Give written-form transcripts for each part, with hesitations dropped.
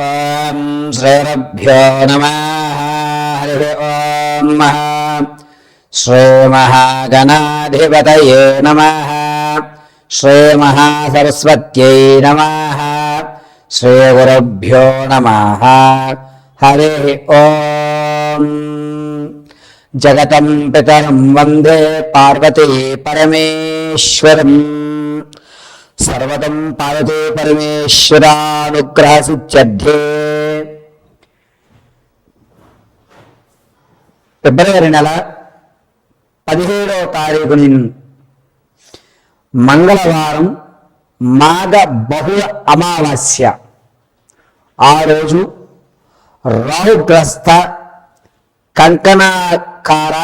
ఓం శ్రీరభ్యో నమః. హరి ఓం శ్రీమహాగణాధిపతయే నమః. శ్రీమహాసరస్వత్యై నమః. శ్రీగురుభ్యో నమః. హరి ఓం. జగతం పితరం వందే పార్వతీ పరమేశ్వరం. సర్వతం పార్వతీ పరమేశ్వరానుగ్రహసిద్ధ్యర్థే. ఫిబ్రవరి నెల 17వ తారీఖుని మంగళవారం, మాఘ బహుళ అమావాస్య. ఆ రోజు రాహుగ్రస్త కంకణాకార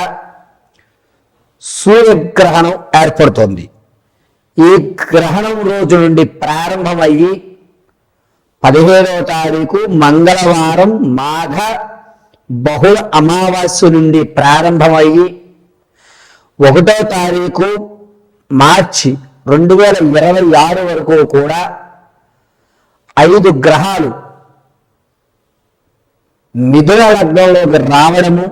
సూర్యగ్రహణం ఏర్పడుతోంది. ఈ గ్రహణం రోజు నుండి ప్రారంభమయ్యి 17వ తారీఖు మంగళవారం మాఘ బహుళ అమావాస్య నుండి ప్రారంభమయ్యి 1వ తారీఖు మార్చి 2026 వరకు కూడా 5 గ్రహాలు మిథున లగ్నంలోకి రావడము,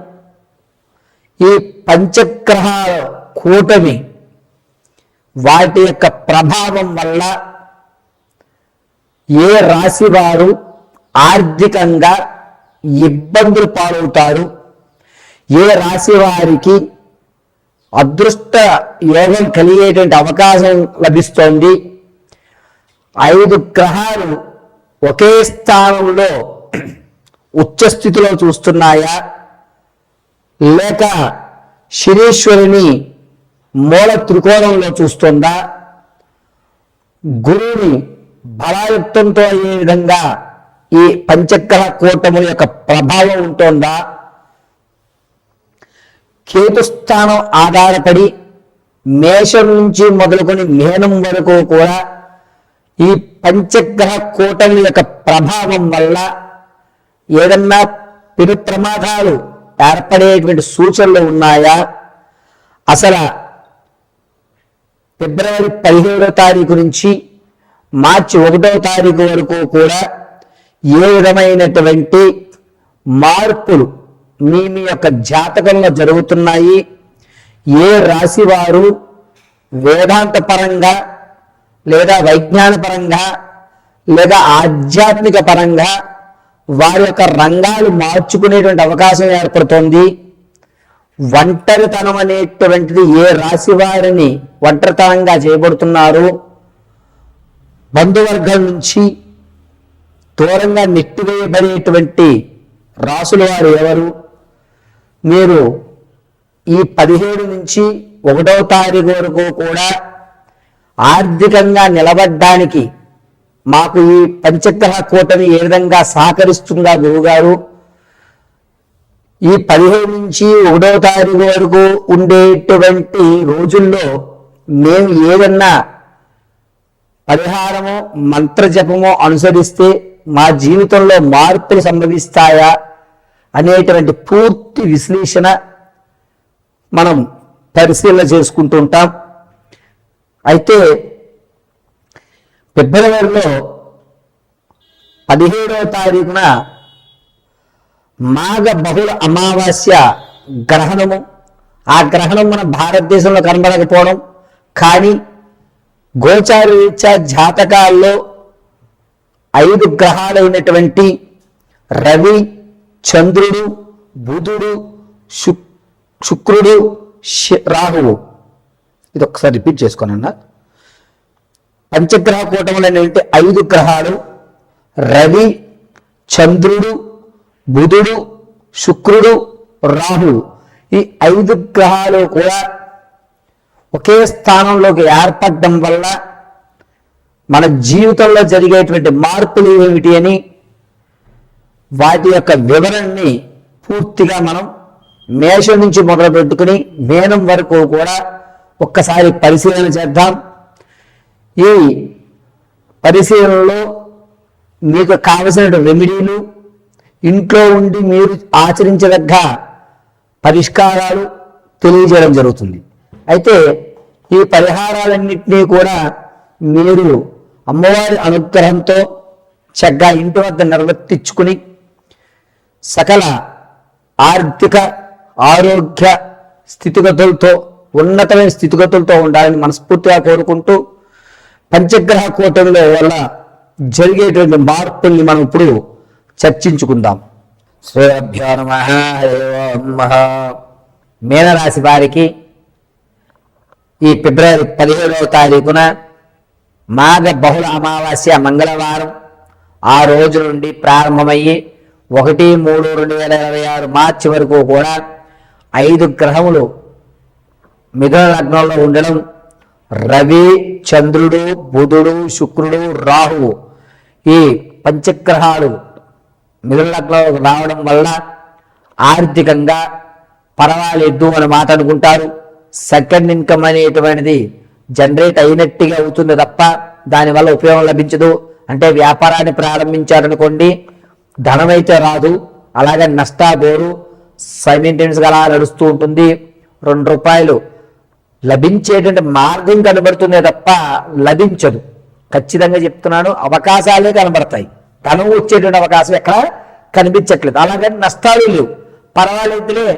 ఈ పంచగ్రహాల కూటమి వాటి యొక్క ప్రభావం వల్ల ఏ రాశి వారు ఆర్థికంగా ఇబ్బందులు పాలవుతారు, ఏ రాశి వారికి అదృష్ట యోగం కలిగేటువంటి అవకాశం లభిస్తోంది, 5 గ్రహాలు ఒకే స్థానంలో ఉచ్చస్థితిలో చూస్తున్నాయా, లేక శనీశ్వరుని మూల త్రికోణంలో చూస్తుందా, గురువుని బలాయుక్తంతో అయ్యే విధంగా ఈ పంచగ్రహ కూటముల యొక్క ప్రభావం ఉంటుందా, కేతుస్థానం ఆధారపడి మేషం నుంచి మొదలుకొని మీనం వరకు కూడా ఈ పంచగ్రహ కూటమి యొక్క ప్రభావం వల్ల ఏదన్నా పెను ప్రమాదాలు ఏర్పడేటువంటి సూచనలు ఉన్నాయా, అసలు ఫిబ్రవరి 17వ తారీఖు నుంచి మార్చి 1వ తారీఖు వరకు కూడా ఏ విధమైనటువంటి మార్పులు మీ యొక్క జాతకంలో జరుగుతున్నాయి, ఏ రాశి వారు వేదాంత పరంగా లేదా వైజ్ఞాన పరంగా లేదా ఆధ్యాత్మిక పరంగా వారి యొక్క రంగాలు మార్చుకునేటువంటి అవకాశం ఏర్పడుతోంది, ఒంటరితనం అనేటువంటిది ఏ రాశి వారిని ఒంటరితనంగా చేయబడుతున్నారు, బంధువర్గం నుంచి దూరంగా నెట్టివేయబడేటువంటి రాసుల వారు ఎవరు, మీరు ఈ 17 నుంచి 1వ తారీఖు వరకు కూడా ఆర్థికంగా నిలబడ్డానికి మాకు ఈ పంచగ్రహ కూటమి ఏ విధంగా సహకరిస్తుందా గురువుగారు, ఈ 15 నుంచి 1వ తారీఖు వరకు ఉండేటువంటి రోజుల్లో మేము ఏదన్నా పరిహారమో మంత్రజపమో అనుసరిస్తే మా జీవితంలో మార్పులు సంభవిస్తాయా అనేటువంటి పూర్తి విశ్లేషణ మనం పరిశీలన చేసుకుంటూ ఉంటాం. అయితే ఫిబ్రవరిలో 17వ తారీఖున మాఘ బహుళ అమావాస్య గ్రహణము. ఆ గ్రహణం మన భారతదేశంలో కనబడకపోవడం, కానీ గోచార రీత్యా జాతకాల్లో 5 గ్రహాలైనటువంటి రవి, చంద్రుడు, బుధుడు, శుక్రుడు, రాహువు, ఇది ఒకసారి రిపీట్ చేసుకోనన్నా. పంచగ్రహ కూటములైనటువంటి 5 గ్రహాలు రవి, చంద్రుడు, బుధుడు, శుక్రుడు, రాహువు, ఈ 5 గ్రహాలు కూడా ఒకే స్థానంలోకి ఏర్పడడం వల్ల మన జీవితంలో జరిగేటువంటి మార్పులు ఏమిటి అని వాటి యొక్క వివరణని పూర్తిగా మనం మేషం నుంచి మొదలు పెట్టుకుని మీనం వరకు కూడా ఒక్కసారి పరిశీలన చేద్దాం. ఈ పరిశీలనలో మీకు కావలసిన రెమెడీలు, ఇంట్లో ఉండి మీరు ఆచరించదగ్గ పరిష్కారాలు తెలియజేయడం జరుగుతుంది. అయితే ఈ పరిహారాలన్నింటినీ కూడా మీరు అమ్మవారి అనుగ్రహంతో చక్కగా ఇంటి వద్ద నిర్వర్తించుకుని సకల ఆర్థిక ఆరోగ్య స్థితిగతులతో ఉన్నతమైన స్థితిగతులతో ఉండాలని మనస్ఫూర్తిగా కోరుకుంటూ పంచగ్రహ కూటమిలో వల్ల జరిగేటువంటి మార్పుల్ని మనం ఇప్పుడు చర్చించుకుందాం. శ్రీభ్యో నమః. మీనరాశి వారికి ఈ ఫిబ్రవరి 17వ తారీఖున మాఘ బహుళ అమావాస్య మంగళవారం ఆ రోజు నుండి ప్రారంభమయ్యి 1-3-2026 మార్చి వరకు కూడా 5 గ్రహములు మిథున లగ్నంలో ఉండడం, రవి, చంద్రుడు, బుధుడు, శుక్రుడు, రాహువు ఈ పంచగ్రహాలు మిథున లగ్నంలో రావడం వల్ల ఆర్థికంగా పర్వాలేదు అని మాట అనుకుంటారు. సెకండ్ ఇన్కమ్ అనేటువంటిది జనరేట్ అయినట్టుగా అవుతుంది తప్ప దానివల్ల ఉపయోగం లభించదు. అంటే వ్యాపారాన్ని ప్రారంభించారనుకోండి, ధనం అయితే రాదు, అలాగే నష్టాబోరు సైమెంటెన్స్గా అలా నడుస్తూ ఉంటుంది. 2 రూపాయలు లభించేటువంటి మార్గం కనబడుతుందే తప్ప లభించదు. ఖచ్చితంగా చెప్తున్నాను, అవకాశాలే కనబడతాయి, ధనం వచ్చేటువంటి అవకాశం ఎక్కడ కనిపించట్లేదు. అలాగని నష్టాలు లేవు, పర్వాలేదులే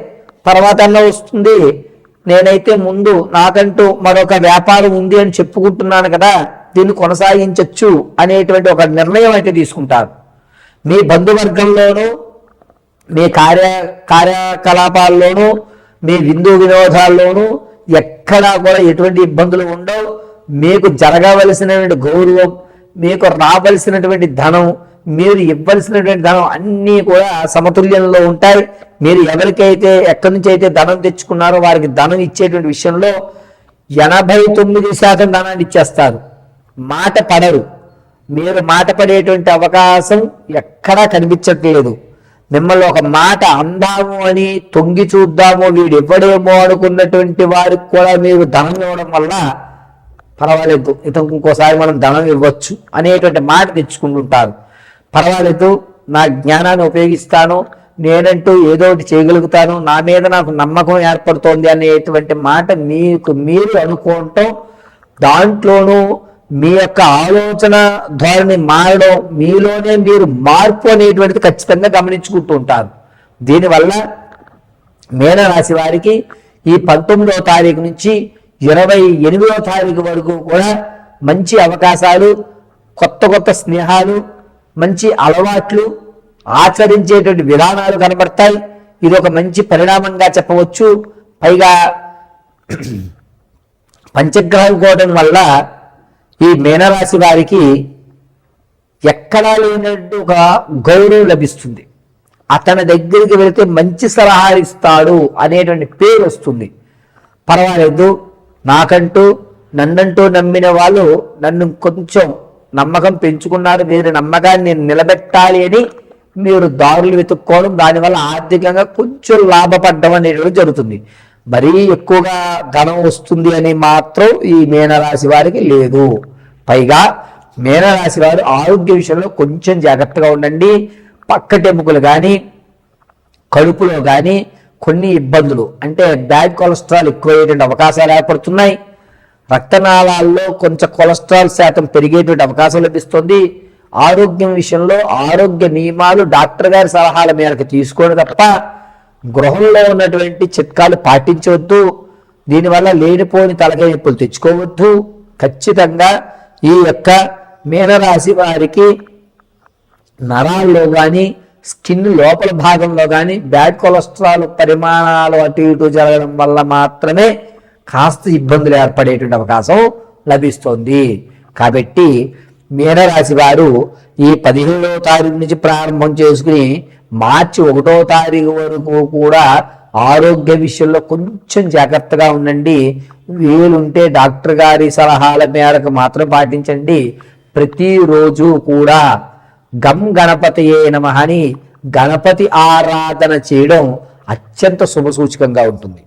తర్వాత వస్తుంది, నేనైతే ముందు నాకంటూ మరొక వ్యాపారం ఉంది అని చెప్పుకుంటున్నాను కదా, దీన్ని కొనసాగించవచ్చు అనేటువంటి ఒక నిర్ణయం అయితే తీసుకుంటారు. మీ బంధువర్గంలోనూ మీ కార్యకలాపాల్లోనూ మీ విందు వినోదాల్లోనూ ఎక్కడా కూడా ఎటువంటి ఇబ్బందులు ఉండవు. మీకు జరగవలసినటువంటి గౌరవం, మీకు రావలసినటువంటి ధనం, మీరు ఇవ్వాల్సినటువంటి ధనం అన్నీ కూడా సమతుల్యంలో ఉంటాయి. మీరు ఎవరికైతే ఎక్కడి నుంచి అయితే ధనం తెచ్చుకున్నారో వారికి ధనం ఇచ్చేటువంటి విషయంలో 89% ధనాన్ని ఇచ్చేస్తారు. మాట పడరు. మీరు మాట పడేటువంటి అవకాశం ఎక్కడా కనిపించట్లేదు. మిమ్మల్ని ఒక మాట అందాము అని తొంగి చూద్దాము, వీడు ఇవ్వడేమో అనుకున్నటువంటి వారికి కూడా మీరు ధనం ఇవ్వడం వల్ల పర్వాలేదు, ఇతను ఇంకోసారి మనం ధనం ఇవ్వచ్చు అనేటువంటి మాట తెచ్చుకుంటుంటారు. పర్వాలేదు, నా జ్ఞానాన్ని ఉపయోగిస్తాను, నేనంటూ ఏదో ఒకటి చేయగలుగుతాను, నా మీద నాకు నమ్మకం ఏర్పడుతోంది అనేటువంటి మాట మీకు మీరు అనుకోవటం, దాంట్లోనూ మీ యొక్క ఆలోచన ధోరణి మారడం, మీలోనే మీరు మార్పు అనేటువంటిది ఖచ్చితంగా గమనించుకుంటూ ఉంటారు. దీనివల్ల మీనరాశి వారికి ఈ 19వ తారీఖు నుంచి 28వ తారీఖు వరకు కూడా మంచి అవకాశాలు, కొత్త స్నేహాలు, మంచి అలవాట్లు, ఆచరించేటువంటి విధానాలు కనబడతాయి. ఇది ఒక మంచి పరిణామంగా చెప్పవచ్చు. పైగా పంచగ్రహం కూడడం వల్ల ఈ మీనరాశి వారికి ఎక్కడా లేనట్టు ఒక గౌరవం లభిస్తుంది. అతని దగ్గరికి వెళితే మంచి సలహాలు ఇస్తాడు అనేటువంటి పేరు వస్తుంది. పర్వాలేదు, నాకంటూ నన్నంటూ నమ్మిన వాళ్ళు నన్ను కొంచెం నమ్మకం పెంచుకున్నారు, వీరి నమ్మకాన్ని నేను నిలబెట్టాలి అని మీరు దారులు వెతుక్కోవడం, దానివల్ల ఆర్థికంగా కొంచెం లాభపడడం అనేటువంటి జరుగుతుంది. మరీ ఎక్కువగా ధనం వస్తుంది అని మాత్రం ఈ మీనరాశి వారికి లేదు. పైగా మీనరాశి వారు ఆరోగ్య విషయంలో కొంచెం జాగ్రత్తగా ఉండండి. పక్కటెముకలు కానీ కడుపులో కానీ కొన్ని ఇబ్బందులు, అంటే బ్యాడ్ కొలెస్ట్రాల్ ఎక్కువయ్యేటువంటి అవకాశాలు ఏర్పడుతున్నాయి. రక్తనాళాల్లో కొంచెం కొలెస్ట్రాల్ శాతం పెరిగేటువంటి అవకాశం లభిస్తుంది. ఆరోగ్యం విషయంలో ఆరోగ్య నియమాలు డాక్టర్ గారి సలహాల మేరకు తీసుకోవడం తప్ప గృహంలో ఉన్నటువంటి చిట్కాలు పాటించవద్దు. దీనివల్ల లేనిపోని తలకాయ నొప్పులు తెచ్చుకోవద్దు. ఖచ్చితంగా ఈ యొక్క మీనరాశి వారికి నరాల్లో కానీ స్కిన్ లోపల భాగంలో కానీ బ్యాడ్ కొలెస్ట్రాల్ పరిమాణాలు అటు ఇటు జరగడం వల్ల మాత్రమే కాస్త ఇబ్బందులు ఏర్పడేటువంటి అవకాశం లభిస్తుంది. కాబట్టి మీనరాశి వారు ఈ 15వ తారీఖు నుంచి ప్రారంభం చేసుకుని మార్చి 1వ తారీఖు వరకు కూడా ఆరోగ్య విషయంలో కొంచెం జాగ్రత్తగా ఉండండి. వీలుంటే డాక్టర్ గారి సలహాల మేరకు మాత్రం పాటించండి. ప్రతిరోజు కూడా గం గణపతియే నమః అని గణపతి ఆరాధన చేయడం అత్యంత శుభసూచకంగా ఉంటుంది.